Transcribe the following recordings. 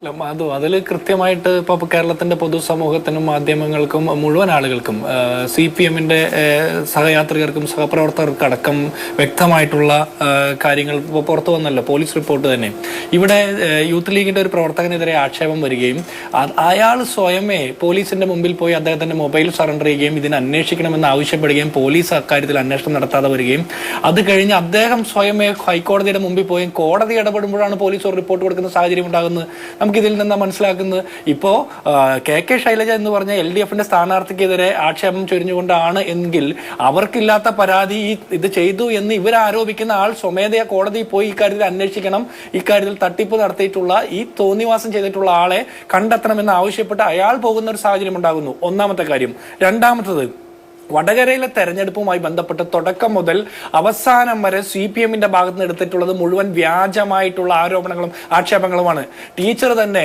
അതിൽ കൃത്യമായിട്ട് ഇപ്പോൾ കേരളത്തിന്റെ പൊതുസമൂഹത്തിനും മാധ്യമങ്ങൾക്കും മുഴുവൻ ആളുകൾക്കും CPM-ന്റെ സഹയാത്രികർക്കും സഹപ്രവർത്തകർക്കും അടക്കം വ്യക്തമായിട്ടുള്ള കാര്യങ്ങൾ ഇപ്പോൾ പുറത്തു വന്നല്ലോ. പോലീസ് റിപ്പോർട്ട് തന്നെ ഇവിടെ യൂത്ത് ലീഗിന്റെ ഒരു പ്രവർത്തകനെതിരെ ആക്ഷേപം വരികയും അയാൾ സ്വയമേ പോലീസിന്റെ മുമ്പിൽ പോയി അദ്ദേഹത്തിന്റെ മൊബൈൽ സറണ്ടർ ചെയ്യുകയും ഇതിനെ അന്വേഷിക്കണമെന്ന് ആവശ്യപ്പെടുകയും പോലീസ് അക്കാര്യത്തിൽ അന്വേഷണം നടത്താതെ വരികയും അത് കഴിഞ്ഞ് അദ്ദേഹം സ്വയമേ ഹൈക്കോടതിയുടെ മുമ്പിൽ പോയി കോടതി ഇടപെടുമ്പോഴാണ് പോലീസ് ഒരു റിപ്പോർട്ട് കൊടുക്കുന്ന സാഹചര്യം ഉണ്ടാകുന്നത്. നമുക്കിതിൽ നിന്ന് മനസ്സിലാക്കുന്നത് ഇപ്പോൾ KK ശൈലജ എന്ന് പറഞ്ഞ LDF-ന്റെ സ്ഥാനാർത്ഥിക്കെതിരെ ആക്ഷേപം ചൊരിഞ്ഞുകൊണ്ടാണ് എങ്കിൽ അവർക്കില്ലാത്ത പരാതി ഇത് ചെയ്തു എന്ന് ഇവരാരോപിക്കുന്ന ആൾ സ്വമേധയാ കോടതിയിൽ പോയി ഇക്കാര്യത്തിൽ അന്വേഷിക്കണം, ഇക്കാര്യത്തിൽ തട്ടിപ്പ് നടത്തിയിട്ടുള്ള ഈ തോന്നിവാസം ചെയ്തിട്ടുള്ള ആളെ കണ്ടെത്തണമെന്ന് ആവശ്യപ്പെട്ട് അയാൾ പോകുന്ന ഒരു സാഹചര്യം ഉണ്ടാകുന്നു. ഒന്നാമത്തെ കാര്യം. രണ്ടാമത്തത്, വടകരയിലെ തെരഞ്ഞെടുപ്പുമായി ബന്ധപ്പെട്ട് തുടക്കം മുതൽ അവസാനം വരെ CPM-ന്റെ ഭാഗത്ത് നിന്ന് എടുത്തിട്ടുള്ളത് മുഴുവൻ വ്യാജമായിട്ടുള്ള ആരോപണങ്ങളും ആക്ഷേപങ്ങളുമാണ്. ടീച്ചർ തന്നെ,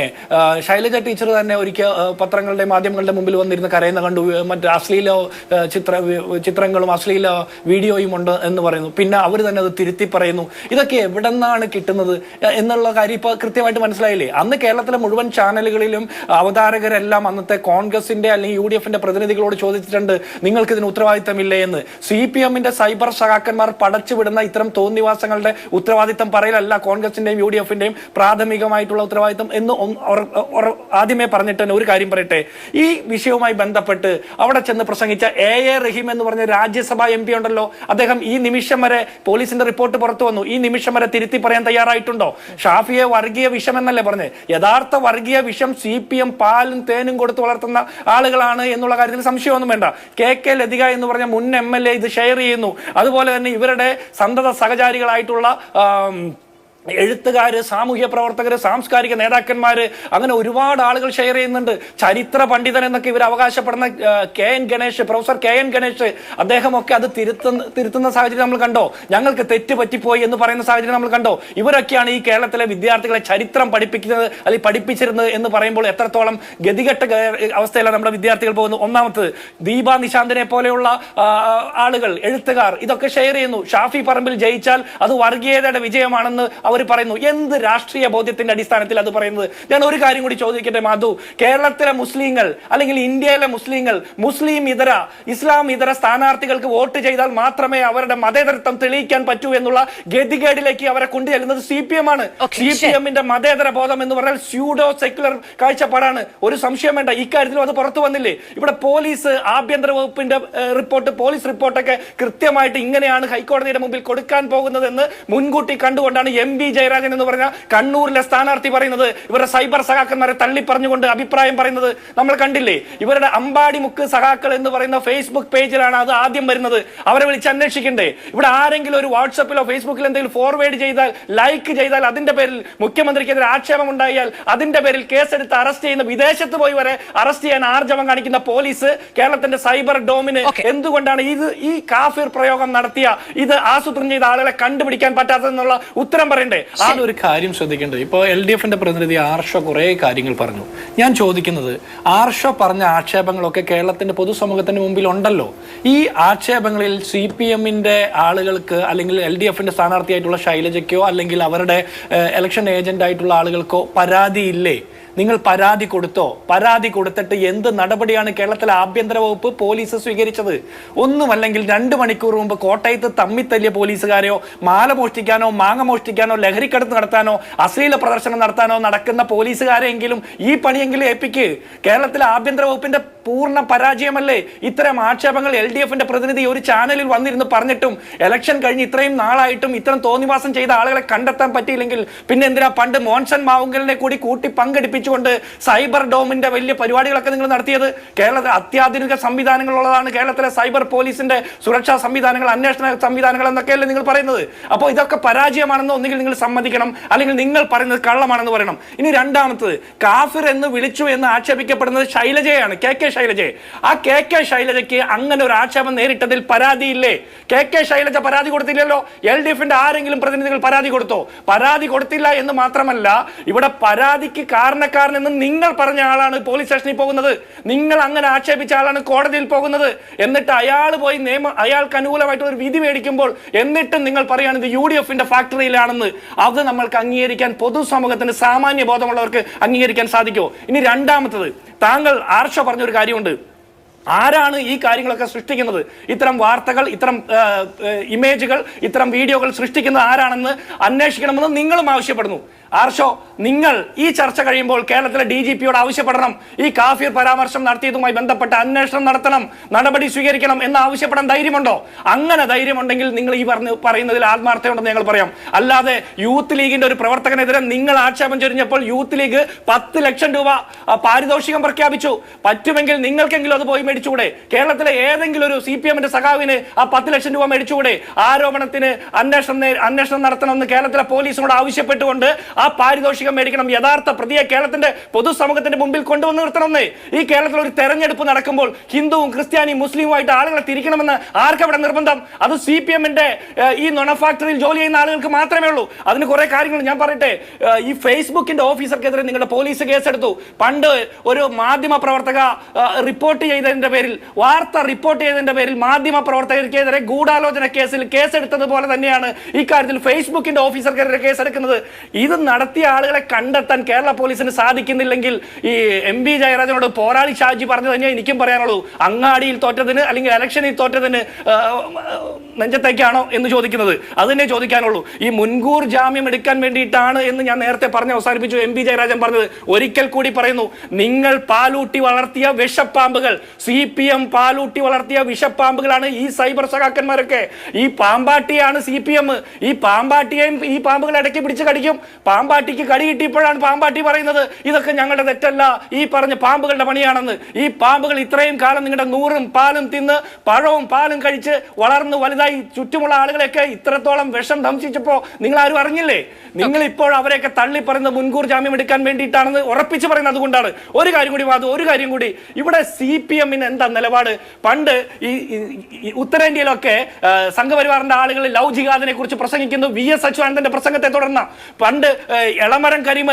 ശൈലജ ടീച്ചർ തന്നെ ഒരിക്കൽ പത്രങ്ങളുടെ മാധ്യമങ്ങളുടെ മുമ്പിൽ വന്നിരുന്ന് കരയുന്ന കണ്ടു, മറ്റ് അശ്ലീല ചിത്രങ്ങളും അശ്ലീല വീഡിയോയും ഉണ്ട് എന്ന് പറയുന്നു. പിന്നെ അവർ തന്നെ അത് തിരുത്തി പറയുന്നു. ഇതൊക്കെ എവിടെ നിന്നാണ് കിട്ടുന്നത് എന്നുള്ള കാര്യം ഇപ്പോൾ കൃത്യമായിട്ട് മനസ്സിലായില്ലേ? അന്ന് കേരളത്തിലെ മുഴുവൻ ചാനലുകളിലും അവതാരകരെല്ലാം അന്നത്തെ കോൺഗ്രസിന്റെ അല്ലെങ്കിൽ UDF-ന്റെ പ്രതിനിധികളോട് ചോദിച്ചിട്ടുണ്ട്, നിങ്ങൾക്ക് ഇതിന് ഉത്തരവാദിത്തമില്ലേ എന്ന്. CPM-ന്റെ സൈബർ സഹാക്കന്മാർ പടച്ചുവിടുന്ന ഇത്തരം തോന്നിവാസങ്ങളുടെ ഉത്തരവാദിത്തം പറയലല്ല കോൺഗ്രസിന്റെയും UDF-ന്റെയും പ്രാഥമികമായിട്ടുള്ള ഉത്തരവാദിത്തം എന്ന് ആദ്യമേ പറഞ്ഞിട്ട് തന്നെ ഒരു കാര്യം പറയട്ടെ. ഈ വിഷയവുമായി ബന്ധപ്പെട്ട് അവിടെ ചെന്ന് പ്രസംഗിച്ച AA റഹീം എന്ന് പറഞ്ഞ രാജ്യസഭാ MP ഉണ്ടല്ലോ, അദ്ദേഹം ഈ നിമിഷം വരെ പോലീസിന്റെ റിപ്പോർട്ട് പുറത്തു വന്നു, ഈ നിമിഷം വരെ തിരുത്തി പറയാൻ തയ്യാറായിട്ടുണ്ടോ? ഷാഫിയെ വർഗീയ വിഷം എന്നല്ലേ പറഞ്ഞത്? യഥാർത്ഥ വർഗീയ വിഷം CPM പാലും തേനും കൊടുത്ത് വളർത്തുന്ന ആളുകളാണ് എന്നുള്ള കാര്യത്തിൽ സംശയമൊന്നും വേണ്ട. KK ലതിക എന്ന് പറഞ്ഞ മുൻ MLA ഇത് ഷെയർ ചെയ്യുന്നു. അതുപോലെ തന്നെ ഇവരുടെ സന്തത സഹചാരികളായിട്ടുള്ള എഴുത്തുകാര്, സാമൂഹ്യ പ്രവർത്തകര്, സാംസ്കാരിക നേതാക്കന്മാര്, അങ്ങനെ ഒരുപാട് ആളുകൾ ഷെയർ ചെയ്യുന്നുണ്ട്. ചരിത്ര പണ്ഡിതൻ എന്നൊക്കെ ഇവർ അവകാശപ്പെടുന്ന പ്രൊഫസർ KN ഗണേഷ് അദ്ദേഹമൊക്കെ അത് തിരുത്തുന്ന സാഹചര്യം നമ്മൾ കണ്ടോ? ഞങ്ങൾക്ക് തെറ്റ് പറ്റിപ്പോയി എന്ന് പറയുന്ന സാഹചര്യം നമ്മൾ കണ്ടോ? ഇവരൊക്കെയാണ് ഈ കേരളത്തിലെ വിദ്യാർത്ഥികളെ ചരിത്രം പഠിപ്പിക്കുന്നത് അല്ലെങ്കിൽ പഠിപ്പിച്ചിരുന്നത് എന്ന് പറയുമ്പോൾ എത്രത്തോളം ഗതികെട്ട അവസ്ഥയിലാണ് നമ്മുടെ വിദ്യാർത്ഥികൾ പോകുന്നത്. ഒന്നാമത്, ദീപ നിശാന്തിനെ പോലെയുള്ള ആളുകൾ, എഴുത്തുകാർ ഇതൊക്കെ ഷെയർ ചെയ്യുന്നു. ഷാഫി പറമ്പിൽ ജയിച്ചാൽ അത് വർഗീയതയുടെ വിജയമാണെന്ന് അവർ പറയുന്നു. എന്ത് രാഷ്ട്രീയ ബോധ്യത്തിന്റെ അടിസ്ഥാനത്തിൽ അത് പറയുന്നത്? ഞാൻ ഒരു കാര്യം കൂടി ചോദിക്കട്ടെ മാധു, കേരളത്തിലെ മുസ്ലിങ്ങൾ അല്ലെങ്കിൽ ഇന്ത്യയിലെ മുസ്ലിങ്ങൾ മുസ്ലിം ഇതര ഇസ്ലാം ഇതര സ്ഥാനാർത്ഥികൾക്ക് വോട്ട് ചെയ്താൽ മാത്രമേ അവരുടെ മതേതരത്വം തെളിയിക്കാൻ പറ്റൂ എന്നുള്ള ഗതികേടിലേക്ക് അവരെ കൊണ്ടുചെല്ലുന്നത് CPM ആണ്. CPM-ന്റെ മതേതര ബോധം എന്ന് പറഞ്ഞാൽ സ്യൂഡോ സെക്യുലർ കാഴ്ചപ്പാടാണ്. ഒരു സംശയം വേണ്ട, ഇക്കാര്യത്തിലും അത് പുറത്തു വന്നില്ലേ? ഇവിടെ പോലീസ്, ആഭ്യന്തര വകുപ്പിന്റെ റിപ്പോർട്ട്, പോലീസ് റിപ്പോർട്ടൊക്കെ കൃത്യമായിട്ട് ഇങ്ങനെയാണ് ഹൈക്കോടതിയുടെ മുമ്പിൽ കൊടുക്കാൻ പോകുന്നതെന്ന് മുൻകൂട്ടി കണ്ടുകൊണ്ടാണ് MV ജയരാജൻ എന്ന് പറഞ്ഞ കണ്ണൂരിലെ സ്ഥാനാർത്ഥി പറയുന്നത്. ഇവരുടെ സൈബർ സഹാക്കന്മാരെ തള്ളി പറഞ്ഞുകൊണ്ട് അഭിപ്രായം പറയുന്നത് നമ്മൾ കണ്ടില്ലേ? ഇവരുടെ അമ്പാടിമുക്ക് സഹാക്കൾ എന്ന് പറയുന്ന Facebook പേജിലാണ് അത് ആദ്യം വരുന്നത്. അവരെ വിളിച്ച് അന്വേഷിക്കണ്ടേ? ഇവിടെ ആരെങ്കിലും ഒരു വാട്സപ്പിലോ ഫേസ്ബുക്കിലോ എന്തെങ്കിലും ഫോർവേഡ് ചെയ്താൽ, ലൈക്ക് ചെയ്താൽ, അതിന്റെ പേരിൽ മുഖ്യമന്ത്രിക്കെതിരെ ആക്ഷേപം ഉണ്ടായാൽ അതിന്റെ പേരിൽ കേസെടുത്ത് അറസ്റ്റ് ചെയ്യുന്ന, വിദേശത്ത് പോയി വരെ അറസ്റ്റ് ചെയ്യാൻ ആർജവം കാണിക്കുന്ന പോലീസ് കേരളത്തിന്റെ സൈബർ ഡോമിന് എന്തുകൊണ്ടാണ് ഈ കാഫിർ പ്രയോഗം നടത്തിയ, ഇത് ആസൂത്രണം ചെയ്ത ആളുകളെ കണ്ടുപിടിക്കാൻ പറ്റാത്തതെന്നുള്ള ഉത്തരം പറയണ്ടേ? ഒരു കാര്യം ശ്രദ്ധിക്കേണ്ടത്, ഇപ്പോൾ LDF-ന്റെ പ്രതിനിധി ആർഷോ കുറെ കാര്യങ്ങൾ പറഞ്ഞു. ഞാൻ ചോദിക്കുന്നത്, ആർഷോ പറഞ്ഞ ആക്ഷേപങ്ങളൊക്കെ കേരളത്തിന്റെ പൊതുസമൂഹത്തിന് മുമ്പിൽ ഉണ്ടല്ലോ. ഈ ആക്ഷേപങ്ങളിൽ CPM-ന്റെ ആളുകൾക്ക് അല്ലെങ്കിൽ LDF-ന്റെ സ്ഥാനാർത്ഥിയായിട്ടുള്ള ശൈലജയ്ക്കോ അല്ലെങ്കിൽ അവരുടെ ഇലക്ഷൻ ഏജന്റ് ആയിട്ടുള്ള ആളുകൾക്കോ പരാതിയില്ലേ? നിങ്ങൾ പരാതി കൊടുത്തോ? പരാതി കൊടുത്തിട്ട് എന്ത് നടപടിയാണ് കേരളത്തിലെ ആഭ്യന്തര വകുപ്പ്, പോലീസ് സ്വീകരിച്ചത്? ഒന്നുമല്ലെങ്കിൽ 2 മണിക്കൂർ മുമ്പ് കോട്ടയത്ത് തമ്മിത്തല്ലിയ പോലീസുകാരെയോ മാല മോഷ്ടിക്കാനോ മാങ്ങ മോഷ്ടിക്കാനോ ലഹരിക്കടത്ത് നടത്താനോ അശ്ലീല പ്രദർശനം നടത്താനോ നടക്കുന്ന പോലീസുകാരെങ്കിലും ഈ പണിയെങ്കിലും ഏൽപ്പിക്ക്. കേരളത്തിലെ ആഭ്യന്തര വകുപ്പിന്റെ പൂർണ്ണ പരാജയമല്ലേ ഇത്തരം ആക്ഷേപങ്ങൾ? LDF-ന്റെ പ്രതിനിധി ഒരു ചാനലിൽ വന്നിരുന്ന് പറഞ്ഞിട്ടും ഇലക്ഷൻ കഴിഞ്ഞ് ഇത്രയും നാളായിട്ടും ഇത്തരം തോന്നിവാസം ചെയ്ത ആളുകളെ കണ്ടെത്താൻ പറ്റിയില്ലെങ്കിൽ പിന്നെ എന്തിനാ പണ്ട് മോൻസൺ മാവുങ്കലിനെ കൂട്ടി പങ്കെടുപ്പിച്ചുകൊണ്ട് സൈബർ ഡോമിന്റെ വലിയ പരിപാടികളൊക്കെ നിങ്ങൾ നടത്തിയത്? കേരളത്തിൽ അത്യാധുനിക സംവിധാനങ്ങളുള്ളതാണ് കേരളത്തിലെ സൈബർ പോലീസിന്റെ സുരക്ഷാ സംവിധാനങ്ങൾ, അന്വേഷണ സംവിധാനങ്ങൾ എന്നൊക്കെയല്ലേ നിങ്ങൾ പറയുന്നത്? അപ്പോൾ ഇതൊക്കെ പരാജയമാണെന്ന് ഒന്നുകിൽ നിങ്ങൾ സമ്മതിക്കണം, അല്ലെങ്കിൽ നിങ്ങൾ പറയുന്നത് കള്ളമാണെന്ന് പറയണം. ഇനി രണ്ടാമത്തത്, കാഫിർ എന്ന് വിളിച്ചു എന്ന് ആക്ഷേപിക്കപ്പെടുന്നത് ശൈലജയാണ്, KK ശൈലജയെ. ആ KK ശൈലജയ്ക്ക് അങ്ങനെ ഒരു ആക്ഷേപം നേരിട്ടതിൽ പരാതിയില്ലേ? KK ശൈലജ പരാതി കൊടുത്തില്ലല്ലോ. LDF-ന്റെ ആരെങ്കിലും പ്രതിനിധികൾ പരാതി കൊടുത്തോ? പരാതി കൊടുത്തില്ല എന്ന് മാത്രമല്ല, ഇവിടെ പരാതിക്ക് കാരണക്കാർ കുറ്റക്കാരനെന്ന് നിങ്ങൾ പറഞ്ഞ ആളാണ് പോലീസ് സ്റ്റേഷനിൽ പോകുന്നത്, നിങ്ങൾ അങ്ങനെ ആക്ഷേപിച്ച ആളാണ് കോടതിയിൽ പോകുന്നത്. എന്നിട്ട് അയാൾ പോയി അയാൾക്ക് അനുകൂലമായിട്ടുള്ള ഒരു വിധി മേടിക്കുമ്പോൾ എന്നിട്ടും നിങ്ങൾ പറയുകയാണ് ഇത് UDF-ന്റെ ഫാക്ടറിയിലാണെന്ന്. അത് നമ്മൾക്ക് അംഗീകരിക്കാൻ, പൊതുസമൂഹത്തിന് സാമാന്യ ബോധമുള്ളവർക്ക് അംഗീകരിക്കാൻ സാധിക്കുമോ? ഇനി രണ്ടാമത്തത്, താങ്കൾ ആർഷ പറഞ്ഞൊരു കാര്യമുണ്ട്. ആരാണ് ഈ കാര്യങ്ങളൊക്കെ സൃഷ്ടിക്കുന്നത്? ഇത്തരം വാർത്തകൾ, ഇത്തരം ഇമേജുകൾ, ഇത്തരം വീഡിയോകൾ സൃഷ്ടിക്കുന്നത് ആരാണെന്ന് അന്വേഷിക്കണമെന്ന് നിങ്ങളും ആവശ്യപ്പെടുന്നു. ആർഷോ, നിങ്ങൾ ഈ ചർച്ച കഴിയുമ്പോൾ കേരളത്തിലെ DGP-യോട് ആവശ്യപ്പെടണം, ഈ കാഫിർ പരാമർശം നടത്തിയതുമായി ബന്ധപ്പെട്ട അന്വേഷണം നടത്തണം, നടപടി സ്വീകരിക്കണം എന്ന് ആവശ്യപ്പെടാൻ ധൈര്യമുണ്ടോ? അങ്ങനെ ധൈര്യമുണ്ടെങ്കിൽ നിങ്ങൾ ഈ പറയുന്നതിൽ ആത്മാർത്ഥമുണ്ടെന്ന് ഞങ്ങൾ പറയാം. അല്ലാതെ യൂത്ത് ലീഗിന്റെ ഒരു പ്രവർത്തകനെതിരെ നിങ്ങൾ ആക്ഷേപം ചൊരിഞ്ഞപ്പോൾ യൂത്ത് ലീഗ് 10 ലക്ഷം രൂപ പാരിതോഷികം പ്രഖ്യാപിച്ചു. പറ്റുമെങ്കിൽ നിങ്ങൾക്കെങ്കിലും അത് പോയി മേടിച്ചുകൂടെ? കേരളത്തിലെ ഏതെങ്കിലും ഒരു CPM-ന്റെ സഖാവിന് ആ 10 ലക്ഷം രൂപ മേടിച്ചുകൂടെ? ആരോപണത്തിന് അന്വേഷണം നടത്തണമെന്ന് കേരളത്തിലെ പോലീസിനോട് ആവശ്യപ്പെട്ടുകൊണ്ട് ആ പാരിതോഷികം മേടിക്കണം. യഥാർത്ഥ പ്രതിയെ കേരളത്തിന്റെ പൊതുസമൂഹത്തിന്റെ മുമ്പിൽ കൊണ്ടുവന്ന് നിർത്തണമെന്നേ. ഈ കേരളത്തിൽ ഒരു തെരഞ്ഞെടുപ്പ് നടക്കുമ്പോൾ ഹിന്ദുവും ക്രിസ്ത്യാനിയും മുസ്ലിമുമായിട്ട് ആളുകളെ തിരിക്കണമെന്ന് ആർക്കവിടെ നിർബന്ധം? അത് CPM-ന്റെ ഈ നൊണ ഫാക്ടറിയിൽ ജോലി ചെയ്യുന്ന ആളുകൾക്ക് മാത്രമേ ഉള്ളൂ. അതിന് കുറെ കാര്യങ്ങൾ ഞാൻ പറയട്ടെ. ഈ ഫേസ്ബുക്കിന്റെ ഓഫീസർക്കെതിരെ നിങ്ങളുടെ പോലീസ് കേസെടുത്തു. പണ്ട് ഒരു മാധ്യമ പ്രവർത്തക റിപ്പോർട്ട് ചെയ്തതിന്റെ പേരിൽ, വാർത്ത റിപ്പോർട്ട് ചെയ്തതിന്റെ പേരിൽ മാധ്യമ പ്രവർത്തകർക്കെതിരെ ഗൂഢാലോചന കേസിൽ കേസെടുത്തതുപോലെ തന്നെയാണ് ഈ കാര്യത്തിൽ ഫേസ്ബുക്കിന്റെ ഓഫീസർക്കെതിരെ കേസെടുക്കുന്നത്. ഇത് നടത്തിയ ആളുകളെ കണ്ടെത്താൻ കേരള പോലീസിന് സാധിക്കുന്നില്ലെങ്കിൽ ഈ MB ജയരാജനോട് പോരാളി ഷാജി പറഞ്ഞു തന്നെ എനിക്കും പറയാനുള്ളൂ. അങ്ങാടിയിൽ തോറ്റതിന് അല്ലെങ്കിൽ ഇലക്ഷനിൽ തോറ്റതിന് നെഞ്ചത്തേക്കാണോ എന്ന് ചോദിക്കുന്നത് അത് തന്നെ ചോദിക്കാനുള്ളൂ. ഈ മുൻകൂർ ജാമ്യം എടുക്കാൻ വേണ്ടിയിട്ടാണ് എന്ന് ഞാൻ നേരത്തെ പറഞ്ഞ് അവസാനിപ്പിച്ചു. MB ജയരാജൻ പറഞ്ഞത് ഒരിക്കൽ കൂടി പറയുന്നു, നിങ്ങൾ പാലൂട്ടി വളർത്തിയ വിഷപ്പാമ്പുകൾ, CPM പാലൂട്ടി വളർത്തിയ വിഷപ്പാമ്പുകളാണ് ഈ സൈബർ സഖാക്കന്മാരൊക്കെ. ഈ പാമ്പാട്ടിയാണ് CPM. ഈ പാമ്പാട്ടിയെയും ഈ പാമ്പുകൾ ഇടയ്ക്ക് പിടിച്ച് കടിക്കും. പാമ്പാട്ടിക്ക് കടി കിട്ടിയപ്പോഴാണ് പാമ്പാട്ടി പറയുന്നത് ഇതൊക്കെ ഞങ്ങളുടെ തെറ്റല്ല, ഈ പറഞ്ഞ പാമ്പുകളുടെ പണിയാണെന്ന്. ഈ പാമ്പുകൾ ഇത്രയും കാലം നിങ്ങളുടെ നൂറും പാലും തിന്ന് പഴവും പാലും കഴിച്ച് വളർന്നു വലുതായി ചുറ്റുമുള്ള ആളുകളെയൊക്കെ ഇത്രത്തോളം വിഷം ധംസിച്ചപ്പോ നിങ്ങൾ ആരും അറിഞ്ഞില്ലേ? നിങ്ങൾ ഇപ്പോൾ അവരെയൊക്കെ തള്ളി പറയുന്നത് മുൻകൂർ ജാമ്യം എടുക്കാൻ വേണ്ടിയിട്ടാണെന്ന് ഉറപ്പിച്ച് പറയുന്നത് അതുകൊണ്ടാണ്. ഒരു കാര്യം കൂടി ഇവിടെ CPM-ന് എന്താ നിലപാട്? പണ്ട് ഈ ഉത്തരേന്ത്യയിലൊക്കെ സംഘപരിവാറിന്റെ ആളുകൾ ലവ് ജിഹാദിനെ കുറിച്ച് പ്രസംഗിക്കുന്നു. VS അച്യുതാനന്ദന്റെ പ്രസംഗത്തെ തുടർന്ന് പണ്ട് എളമരം കരീം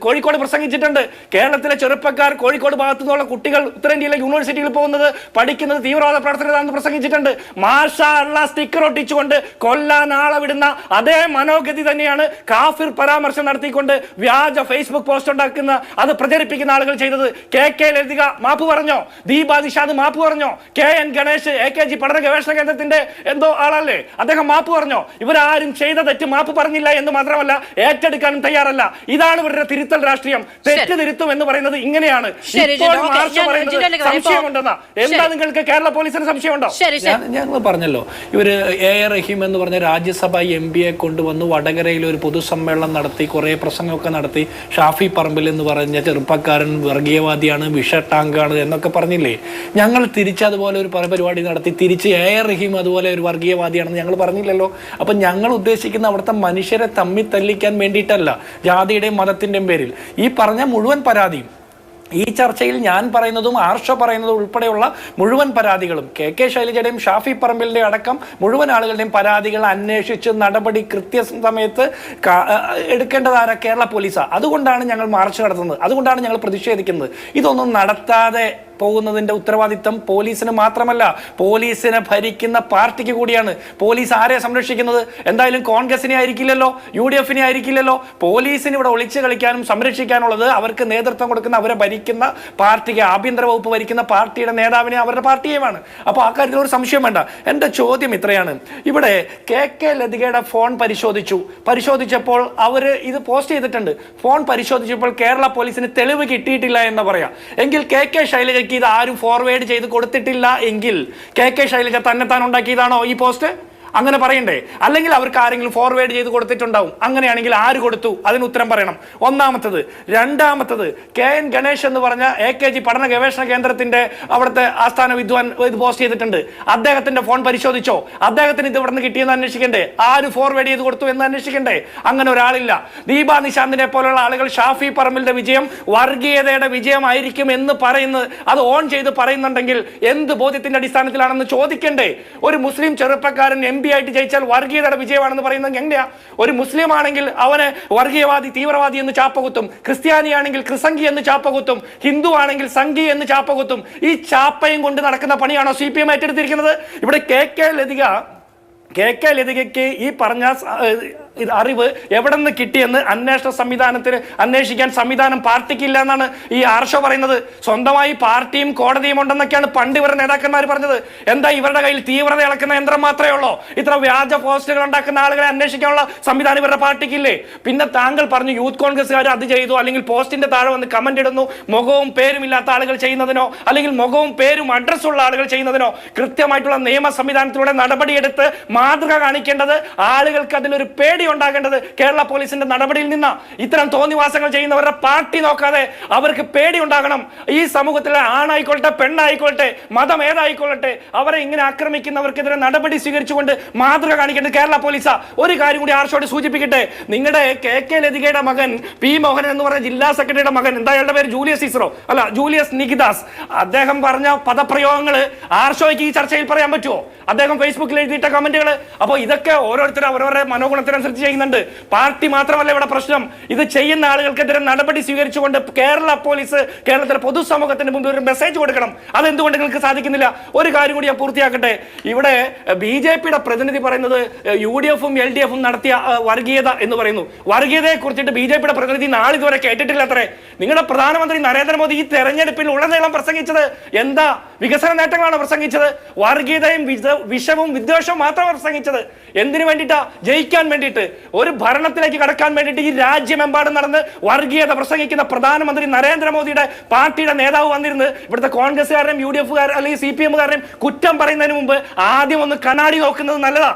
കോഴിക്കോട് പ്രസംഗിച്ചിട്ടുണ്ട്. കേരളത്തിലെ ചെറുപ്പക്കാർ, കോഴിക്കോട് ഭാഗത്തു നിന്നുള്ള കുട്ടികൾ ഉത്തരേന്ത്യയിലെ യൂണിവേഴ്സിറ്റിയിൽ പോകുന്നത്, പഠിക്കുന്നത് തീവ്രവാദ പ്രവർത്തനതാണെന്ന് പ്രസംഗിച്ചിട്ടുണ്ട്. മാഷാ അല്ലാഹ് സ്റ്റിക്കർ ഒട്ടിച്ചുകൊണ്ട് കൊല്ലാൻ ആളെ വിടുന്ന അതേ മനോഗതി തന്നെയാണ് കാഫിർ പരാമർശം നടത്തിക്കൊണ്ട് വ്യാജ ഫേസ്ബുക്ക് പോസ്റ്റ് ഉണ്ടാക്കുന്ന, അത് പ്രചരിപ്പിക്കുന്ന ആളുകൾ ചെയ്തത്. KK ലതിക മാപ്പ് പറഞ്ഞോ? ദീപാ നിഷാദ് മാപ്പ് പറഞ്ഞോ? KN ഗണേഷ് AKG പഠന ഗവേഷണ കേന്ദ്രത്തിന്റെ എന്തോ ആളല്ലേ, അദ്ദേഹം മാപ്പ് പറഞ്ഞോ? ഇവരാരും ചെയ്ത തെറ്റ് മാപ്പ് പറഞ്ഞില്ല എന്ന് മാത്രമല്ല ഏറ്റെടുക്കാനും തയ്യാറല്ല. ഇതാണ് ഇവരുടെ തിരുത്തൽ രാഷ്ട്രീയം. തെറ്റ് തിരുത്തും എന്ന് പറയുന്നത് ഇങ്ങനെയാണ്. സംശയമുണ്ടെന്നാ? എന്താ നിങ്ങൾക്ക് കേരള പോലീസിന് സംശയമുണ്ടോ? ഞങ്ങൾ പറഞ്ഞല്ലോ, ഇവര് AR റഹീം എന്ന് പറഞ്ഞ രാജ്യസഭ MPയെ കൊണ്ടുവന്നു വടകരയിൽ ഒരു പൊതുസമ്മേളനം നടത്തി, കുറെ പ്രസംഗമൊക്കെ നടത്തി. ഷാഫി പറമ്പിൽ എന്ന് പറഞ്ഞ ചെറുപ്പക്കാരൻ വർഗീയവാദിയാണ്, വിഷട്ടാങ്കാണ് എന്നൊക്കെ പറഞ്ഞില്ലേ? ഞങ്ങൾ തിരിച്ചതുപോലെ ഒരു പരിപാടി നടത്തി തിരിച്ച് AR റഹീം അതുപോലെ ഒരു വർഗീയവാദിയാണെന്ന് ഞങ്ങൾ പറഞ്ഞില്ലല്ലോ. അപ്പൊ ഞങ്ങൾ ഉദ്ദേശിക്കുന്ന അവിടുത്തെ മനുഷ്യരെ തമ്മിൽ തല്ലിക്കാൻ വേണ്ടിയിട്ടല്ല, ജാതിയുടെയും മതത്തിന്റെയും പേരിൽ. ഈ പറഞ്ഞ മുഴുവൻ പരാതിയും ഈ ചർച്ചയിൽ ഞാൻ പറയുന്നതും ആർഷ പറയുന്നതും ഉൾപ്പെടെയുള്ള മുഴുവൻ പരാതികളും KK ശൈലജയുടെയും ഷാഫി പറമ്പിലിന്റെ അടക്കം മുഴുവൻ ആളുകളുടെയും പരാതികൾ അന്വേഷിച്ച് നടപടി കൃത്യസമയത്ത് എടുക്കേണ്ടതാര കേരള പോലീസാ. അതുകൊണ്ടാണ് ഞങ്ങൾ മാർച്ച് നടത്തുന്നത്, അതുകൊണ്ടാണ് ഞങ്ങൾ പ്രതിഷേധിക്കുന്നത്. ഇതൊന്നും നടത്താതെ പോകുന്നതിന്റെ ഉത്തരവാദിത്തം പോലീസിന് മാത്രമല്ല, പോലീസിനെ ഭരിക്കുന്ന പാർട്ടിക്ക് കൂടിയാണ്. പോലീസ് ആരെ സംരക്ഷിക്കുന്നത്? എന്തായാലും കോൺഗ്രസിനെ ആയിരിക്കില്ലല്ലോ, UDF-നെ ആയിരിക്കില്ലല്ലോ. പോലീസിന് ഇവിടെ ഒളിച്ചു കളിക്കാനും സംരക്ഷിക്കാനുള്ളത് അവർക്ക് നേതൃത്വം കൊടുക്കുന്ന, അവരെ ഭരിക്കുന്ന പാർട്ടിക്ക്, ആഭ്യന്തര വകുപ്പ് ഭരിക്കുന്ന പാർട്ടിയുടെ നേതാവിനെ അവരുടെ പാർട്ടിയുമാണ്. അപ്പോൾ ആ കാര്യത്തിൽ ഒരു സംശയം വേണ്ട. എൻ്റെ ചോദ്യം ഇത്രയാണ്. ഇവിടെ KK ലതികയുടെ ഫോൺ പരിശോധിച്ചപ്പോൾ അവർ ഇത് പോസ്റ്റ് ചെയ്തിട്ടുണ്ട്. ഫോൺ പരിശോധിച്ചപ്പോൾ കേരള പോലീസിന് തെളിവ് കിട്ടിയിട്ടില്ല എന്ന് പറയാം. എങ്കിൽ KK ശൈലജ ഇത് ആരും ഫോർവേഡ് ചെയ്ത് കൊടുത്തിട്ടില്ല എങ്കിൽ KK ശൈലജ തന്നെത്താൻ ഉണ്ടാക്കിയതാണോ ഈ പോസ്റ്റ്? അങ്ങനെ പറയണ്ടേ? അല്ലെങ്കിൽ അവർക്ക് ആരെങ്കിലും ഫോർവേഡ് ചെയ്ത് കൊടുത്തിട്ടുണ്ടാവും. അങ്ങനെയാണെങ്കിൽ ആര് കൊടുത്തു? അതിന് ഉത്തരം പറയണം. ഒന്നാമത്തത്. രണ്ടാമത്തത്, KN ഗണേഷ് എന്ന് പറഞ്ഞ AKG പഠന ഗവേഷണ കേന്ദ്രത്തിന്റെ അവിടുത്തെ ആസ്ഥാന വിദ്വാൻ ഇത് പോസ്റ്റ് ചെയ്തിട്ടുണ്ട്. അദ്ദേഹത്തിന്റെ ഫോൺ പരിശോധിച്ചോ? അദ്ദേഹത്തിന് ഇത് ഇവിടെ നിന്ന് കിട്ടിയെന്ന് അന്വേഷിക്കണ്ടേ? ആര് ഫോർവേഡ് ചെയ്ത് കൊടുത്തു എന്ന് അന്വേഷിക്കണ്ടേ? അങ്ങനെ ഒരാളില്ല. ദീപാ നിശാന്തിനെ പോലുള്ള ആളുകൾ ഷാഫി പറമ്പിലിന്റെ വിജയം വർഗീയതയുടെ വിജയമായിരിക്കും എന്ന് പറയുന്നത്, അത് ഓൺ ചെയ്ത് പറയുന്നുണ്ടെങ്കിൽ എന്ത് ബോധ്യത്തിന്റെ അടിസ്ഥാനത്തിലാണെന്ന് ചോദിക്കണ്ടേ? ഒരു മുസ്ലിം ചെറുപ്പക്കാരൻ MP ആയിട്ട് ജയിച്ചാൽ വർഗീയതയുടെ വിജയമാണെന്ന് പറയുന്നത് എങ്ങനെയാ? ഒരു മുസ്ലിം ആണെങ്കിൽ അവനെ വർഗീയവാദി, തീവ്രവാദി എന്ന് ചാപ്പകുത്തും, ക്രിസ്ത്യാനിയാണെങ്കിൽ ക്രിസംഗി എന്ന് ചാപ്പകുത്തും, ഹിന്ദു ആണെങ്കിൽ സംഘി എന്ന് ചാപ്പകുത്തും. ഈ ചാപ്പയും കൊണ്ട് നടക്കുന്ന പണിയാണോ CPM ഏറ്റെടുത്തിരിക്കുന്നത്? ഇവിടെ KK ലതികയ്ക്ക് ഈ പറഞ്ഞ അറിവ് എവിടെ നിന്ന് കിട്ടിയെന്ന് അന്വേഷിക്കാൻ സംവിധാനം പാർട്ടിക്കില്ല എന്നാണ് ഈ ആർഷോ പറയുന്നത്. സ്വന്തമായി പാർട്ടിയും കോടതിയും ഉണ്ടെന്നൊക്കെയാണ് പണ്ട് ഇവരുടെ നേതാക്കന്മാർ പറഞ്ഞത്. എന്താ ഇവരുടെ കയ്യിൽ തീവ്രത ഇളക്കുന്ന യന്ത്രം മാത്രമേ ഉള്ളൂ? ഇത്ര വ്യാജ പോസ്റ്റുകൾ ഉണ്ടാക്കുന്ന ആളുകളെ അന്വേഷിക്കാനുള്ള സംവിധാനം ഇവരുടെ പാർട്ടിക്കില്ലേ? പിന്നെ താങ്കൾ പറഞ്ഞു യൂത്ത് കോൺഗ്രസ്സുകാർ അത് ചെയ്തു, അല്ലെങ്കിൽ പോസ്റ്റിന്റെ താഴെ വന്ന് കമന്റ് ഇടുന്നു, മുഖവും പേരും ഇല്ലാത്ത ആളുകൾ ചെയ്യുന്നതിനോ അല്ലെങ്കിൽ മുഖവും പേരും അഡ്രസ്സുള്ള ആളുകൾ ചെയ്യുന്നതിനോ കൃത്യമായിട്ടുള്ള നിയമ സംവിധാനത്തിലൂടെ നടപടിയെടുത്ത് മാതൃക കാണിക്കേണ്ടത്, ആളുകൾക്ക് അതിലൊരു പേടി ഉണ്ടാകേണ്ടത് കേരള പോലീസിന്റെ നടപടിയിൽ നിന്നാ. ഇത്തരം തോന്നിവാസങ്ങൾ ചെയ്യുന്നവരുടെ പാർട്ടി നോക്കാതെ അവർക്ക് പേടി ഉണ്ടാകണം. ഈ സമൂഹത്തിലെ ആണായിക്കൊള്ളട്ടെ പെണ്ണായിക്കൊള്ളട്ടെ മതം ഏതായിക്കൊള്ളട്ടെ അവരെ ഇങ്ങനെ ആക്രമിക്കുന്നവർക്കെതിരെ നടപടി സ്വീകരിച്ചുകൊണ്ട് മാതൃക കാണിക്കേണ്ടത് കേരള പോലീസാ. ഒരു കാര്യം കൂടി ആർഷോട് സൂചിപ്പിക്കട്ടെ. നിങ്ങളുടെ KK ലതികയുടെ മകൻ P മോഹനൻ എന്ന് പറഞ്ഞ ജില്ലാ സെക്രട്ടറിയുടെ മകൻ, എന്താ അയാളുടെ പേര്? ജൂലിയസ് നികിദാസ്. അദ്ദേഹം പറഞ്ഞ പദപ്രയോഗങ്ങൾ ആർഷോയ്ക്ക് ഈ ചർച്ചയിൽ പറയാൻ പറ്റുമോ? അദ്ദേഹം ഫേസ്ബുക്കിൽ എഴുതിയിട്ട കമന്റുകൾ. അപ്പോൾ ഇതൊക്കെ ഓരോരുത്തരും അവരവരുടെ മനോഗുണത്തിനനുസരിച്ച് ചെയ്യുന്നുണ്ട്. പാർട്ടി മാത്രമല്ല ഇവിടെ പ്രശ്നം. ഇത് ചെയ്യുന്ന ആളുകൾക്കെതിരെ നടപടി സ്വീകരിച്ചുകൊണ്ട് കേരള പോലീസ് കേരളത്തിലെ പൊതുസമൂഹത്തിന് മുമ്പിൽ ഒരു മെസ്സേജ് കൊടുക്കണം. അതെന്തുകൊണ്ട് നിങ്ങൾക്ക് സാധിക്കുന്നില്ല? ഒരു കാര്യം കൂടി ഞാൻ പൂർത്തിയാക്കട്ടെ. ഇവിടെ BJPയുടെ പ്രതിനിധി പറയുന്നത് UDFും LDFും നടത്തിയ വർഗീയത എന്ന് പറയുന്നു. വർഗീയതയെ കുറിച്ചിട്ട് BJPയുടെ പ്രതിനിധി നാളിതുവരെ കേട്ടിട്ടില്ല അത്രേ. നിങ്ങളുടെ പ്രധാനമന്ത്രി നരേന്ദ്രമോദി ഈ തെരഞ്ഞെടുപ്പിൽ ഉടനീളം പ്രസംഗിച്ചത് എന്താ? വികസന നേട്ടങ്ങളാണ് പ്രസംഗിച്ചത്. വർഗീയതയും വിഷവും വിദ്വേഷവും മാത്രമാണ് പ്രസംഗിച്ചത്. എന്തിനു വേണ്ടിയിട്ടാ? ജയിക്കാൻ വേണ്ടിയിട്ട്, ഒരു ഭരണത്തിലേക്ക് കടക്കാൻ വേണ്ടിയിട്ട് ഈ രാജ്യമെമ്പാടും നടന്ന് വർഗീയത പ്രസംഗിക്കുന്ന പ്രധാനമന്ത്രി നരേന്ദ്രമോദിയുടെ പാർട്ടിയുടെ നേതാവ് വന്നിരുന്ന് ഇവിടുത്തെ കോൺഗ്രസ്സുകാരെയും UDFുകാരും അല്ലെങ്കിൽ CPMകാരെയും കുറ്റം പറയുന്നതിന് മുമ്പ് ആദ്യം ഒന്ന് കണ്ണാടി നോക്കുന്നത് നല്ലതാ.